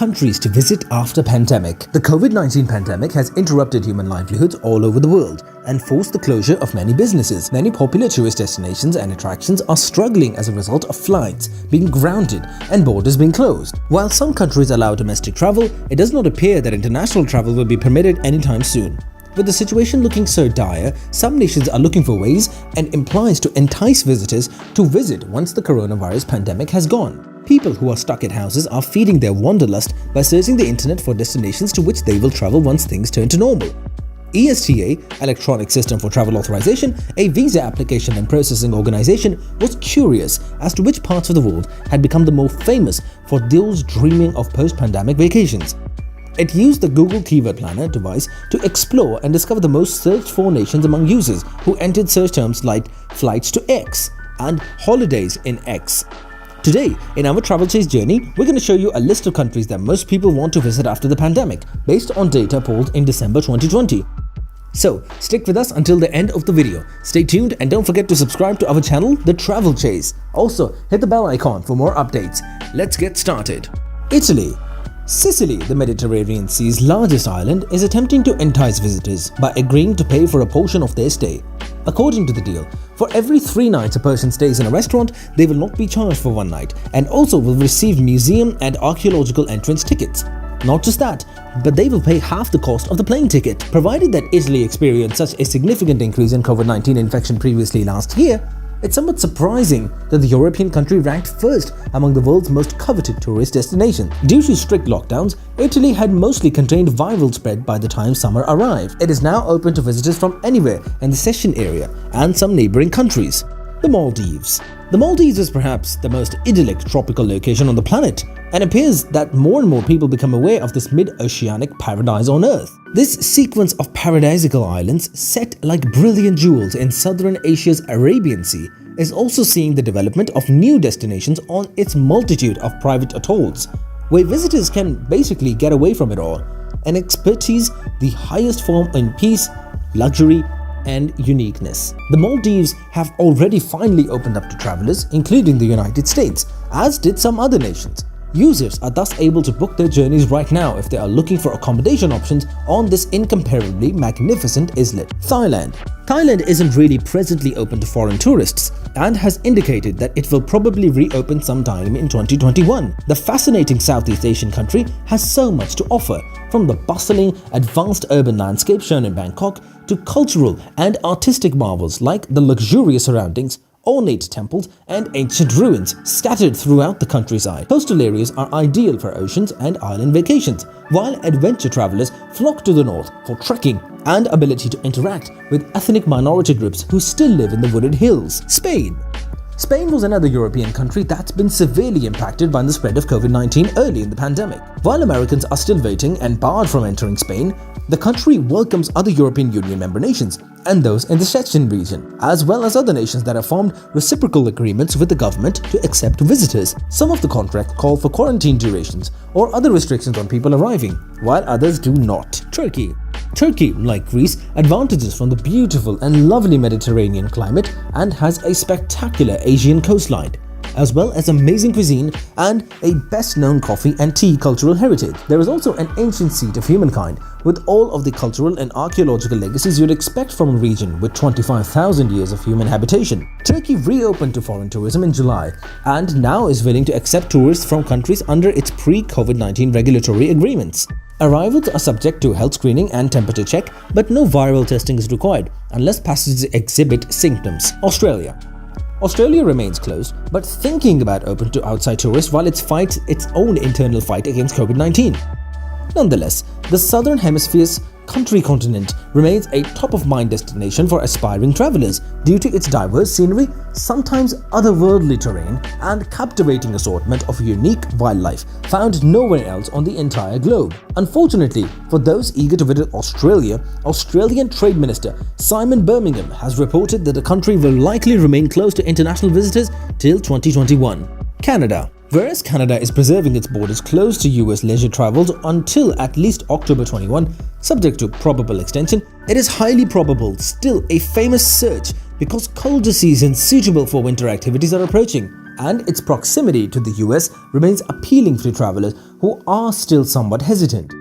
countries to visit after pandemic. The COVID-19 pandemic has interrupted human livelihoods all over the world and forced the closure of many businesses. Many popular tourist destinations and attractions are struggling as a result of flights being grounded and borders being closed. While some countries allow domestic travel, it does not appear that international travel will be permitted anytime soon. With the situation looking so dire, some nations are looking for ways and implies to entice visitors to visit once the coronavirus pandemic has gone. People who are stuck at houses are feeding their wanderlust by searching the internet for destinations to which they will travel once things turn to normal. ESTA, Electronic System for Travel Authorization, a visa application and processing organization, was curious as to which parts of the world had become the most famous for those dreaming of post-pandemic vacations. It used the Google Keyword Planner device to explore and discover the most searched for nations among users who entered search terms like flights to X and holidays in X. Today, in our Travel Chase journey, we're going to show you a list of countries that most people want to visit after the pandemic, based on data polled in December 2020. So, stick with us until the end of the video. Stay tuned and don't forget to subscribe to our channel, The Travel Chase. Also, hit the bell icon for more updates. Let's get started. Italy. Sicily, the Mediterranean Sea's largest island, is attempting to entice visitors by agreeing to pay for a portion of their stay. According to the deal, for every 3 nights a person stays in a restaurant, they will not be charged for 1 night and also will receive museum and archaeological entrance tickets. Not just that, but they will pay half the cost of the plane ticket. Provided that Italy experienced such a significant increase in COVID-19 infection previously last year, it's somewhat surprising that the European country ranked first among the world's most coveted tourist destinations. Due to strict lockdowns, Italy had mostly contained viral spread by the time summer arrived. It is now open to visitors from anywhere in the Sicilian area and some neighboring countries. The Maldives. The Maldives is perhaps the most idyllic tropical location on the planet, and appears that more and more people become aware of this mid-oceanic paradise on Earth. This sequence of paradisical islands set like brilliant jewels in southern Asia's Arabian Sea is also seeing the development of new destinations on its multitude of private atolls, where visitors can basically get away from it all and expertise the highest form in peace, luxury, and uniqueness. The Maldives have already finally opened up to travelers, including the United States, as did some other nations. Users are thus able to book their journeys right now if they are looking for accommodation options on this incomparably magnificent islet. Thailand. Thailand isn't really presently open to foreign tourists and has indicated that it will probably reopen sometime in 2021. The fascinating Southeast Asian country has so much to offer, from the bustling, advanced urban landscape shown in Bangkok to cultural and artistic marvels like the luxurious surroundings, ornate temples, and ancient ruins scattered throughout the countryside. Coastal areas are ideal for oceans and island vacations, while adventure travelers flock to the north for trekking and ability to interact with ethnic minority groups who still live in the wooded hills. Spain. Spain was another European country that's been severely impacted by the spread of COVID-19 early in the pandemic. While Americans are still waiting and barred from entering Spain, the country welcomes other European Union member nations and those in the Schengen region, as well as other nations that have formed reciprocal agreements with the government to accept visitors. Some of the contracts call for quarantine durations or other restrictions on people arriving, while others do not. Turkey. Turkey, like Greece, advantages from the beautiful and lovely Mediterranean climate and has a spectacular Asian coastline, as well as amazing cuisine and a best-known coffee and tea cultural heritage. There is also an ancient seat of humankind with all of the cultural and archaeological legacies you'd expect from a region with 25,000 years of human habitation. Turkey reopened to foreign tourism in July and now is willing to accept tourists from countries under its pre-COVID-19 regulatory agreements. Arrivals are subject to health screening and temperature check, but no viral testing is required unless passengers exhibit symptoms. Australia. Australia remains closed, but thinking about opening to outside tourists while it fights its own internal fight against COVID-19. Nonetheless, the Southern Hemisphere's continent remains a top-of-mind destination for aspiring travelers due to its diverse scenery, sometimes otherworldly terrain, and captivating assortment of unique wildlife found nowhere else on the entire globe. Unfortunately, for those eager to visit Australia, Australian Trade Minister Simon Birmingham has reported that the country will likely remain closed to international visitors till 2021. Canada. Whereas Canada is preserving its borders closed to US leisure travels until at least October 21, subject to probable extension, it is highly probable still a famous surge because colder seasons suitable for winter activities are approaching and its proximity to the US remains appealing to travelers who are still somewhat hesitant.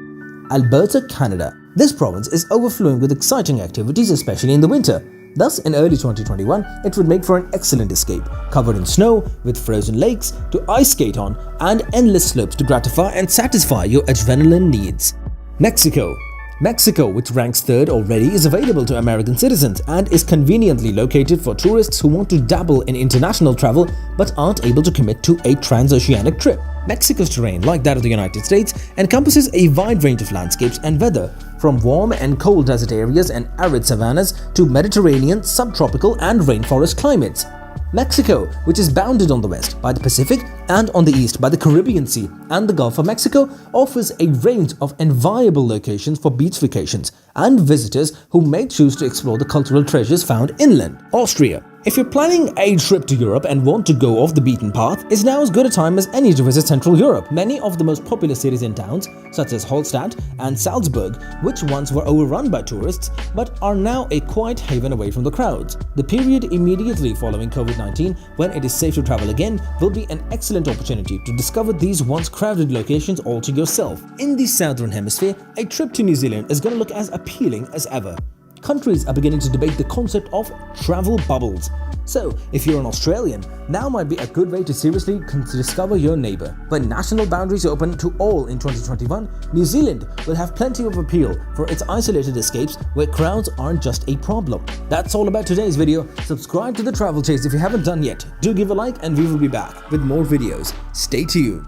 Alberta, Canada. This province is overflowing with exciting activities, especially in the winter. Thus, in early 2021, it would make for an excellent escape, covered in snow, with frozen lakes to ice skate on and endless slopes to gratify and satisfy your adrenaline needs. Mexico. Mexico, which ranks third already, is available to American citizens and is conveniently located for tourists who want to dabble in international travel but aren't able to commit to a transoceanic trip. Mexico's terrain, like that of the United States, encompasses a wide range of landscapes and weather, from warm and cold desert areas and arid savannas to Mediterranean, subtropical and rainforest climates. Mexico, which is bounded on the west by the Pacific and on the east by the Caribbean Sea and the Gulf of Mexico, offers a range of enviable locations for beach vacations and visitors who may choose to explore the cultural treasures found inland. Austria. If you're planning a trip to Europe and want to go off the beaten path, it's now as good a time as any to visit Central Europe. Many of the most popular cities and towns, such as Hallstatt and Salzburg, which once were overrun by tourists, but are now a quiet haven away from the crowds. The period immediately following COVID-19, when it is safe to travel again, will be an excellent opportunity to discover these once crowded locations all to yourself. In the Southern Hemisphere, a trip to New Zealand is going to look as appealing as ever. Countries are beginning to debate the concept of travel bubbles. So, if you're an Australian, now might be a good way to seriously discover your neighbour. When national boundaries are open to all in 2021, New Zealand will have plenty of appeal for its isolated escapes where crowds aren't just a problem. That's all about today's video. Subscribe to The Travel Chase if you haven't done yet. Do give a like and we will be back with more videos. Stay tuned.